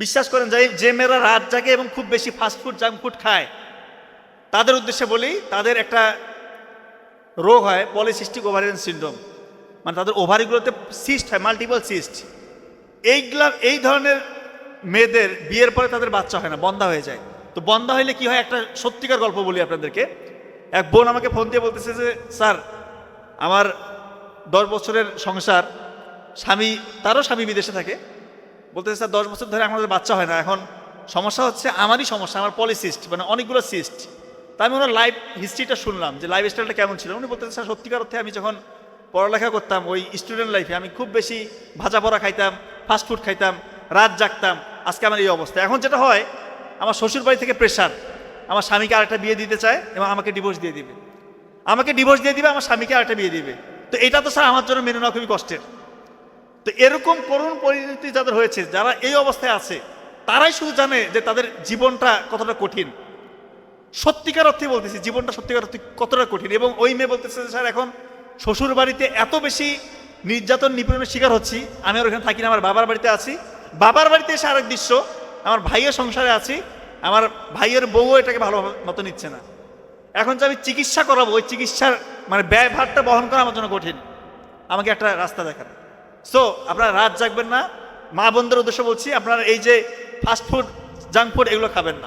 বিশ্বাস করেন যে মেয়েরা রাত জাগে এবং খুব বেশি ফাস্ট ফুড জাঙ্ক ফুড খায় তাদের উদ্দেশ্যে বলি, তাদের একটা রোগ হয় পলিসিস্টিক ওভারিয়ান সিনড্রোম। মানে তাদের ওভারিগুলোতে সিস্ট হয়, মাল্টিপল সিস্ট। এই ধরনের মেয়েদের বিয়ের পরে তাদের বাচ্চা হয় না, বন্ধা হয়ে যায়। তো বন্ধা হইলে কি হয়, একটা সত্যিকার গল্প বলি আপনাদেরকে। এক বোন আমাকে ফোন দিয়ে বলতেছে যে স্যার, আমার 10 বছরের সংসার, তারও স্বামী বিদেশে থাকে। বলতেছে স্যার 10 বছর ধরে আমাদের বাচ্চা হয় না, এখন সমস্যা হচ্ছে আমারই সমস্যা, আমার পলিসিস্ট, মানে অনেকগুলো সিস্ট। তাই আমি ওনার লাইফ হিস্ট্রিটা শুনলাম যে লাইফ স্টাইলটা কেমন ছিল। উনি বলতেছে স্যার সত্যিকার অর্থে আমি যখন পড়ালেখা করতাম ওই স্টুডেন্ট লাইফে আমি খুব বেশি ভাজা পড়া খাইতাম, ফাস্টফুড খাইতাম, রাত জাগতাম, আজকে আমার এই অবস্থা। এখন যেটা হয়, আমার শ্বশুর বাড়ি থেকে প্রেশার, আমার স্বামীকে আরেকটা বিয়ে দিতে চায় এবং আমাকে ডিভোর্স দিয়ে দিবে, আমার স্বামীকে আরেকটা বিয়ে দিবে। তো এটা তো স্যার আমার জন্য মেনে নেওয়া খুবই কষ্টের। তো এরকম করুণ পরিণতি যাদের হয়েছে, যারা এই অবস্থায় আছে, তারাই শুধু জানে যে তাদের জীবনটা কতটা কঠিন। সত্যিকার অর্থে বলতেছি, জীবনটা সত্যিকার অর্থে কতটা কঠিন। এবং ওই মেয়ে বলতেছে যে স্যার এখন শ্বশুর বাড়িতে এত বেশি নির্যাতন নিপীড়নের শিকার হচ্ছি, আমি আর ওখানে থাকি না, আমার বাবার বাড়িতে আছি। বাবার বাড়িতে এসে আরেক দৃশ্য, আমার ভাইয়ের সংসারে আছি, আমার ভাইয়ের বউও এটাকে ভালো মতো নিচ্ছে না। এখন যে আমি চিকিৎসা করাবো, ওই চিকিৎসার মানে ব্যয়ভারটা বহন করা আমার জন্য কঠিন। আমাকে একটা রাস্তা দেখান। সো আপনারা রাত জাগবেন না, মা বোনদের উদ্দেশ্য বলছি, আপনারা এই যে ফাস্ট ফুড, জাঙ্ক ফুড এগুলো খাবেন না।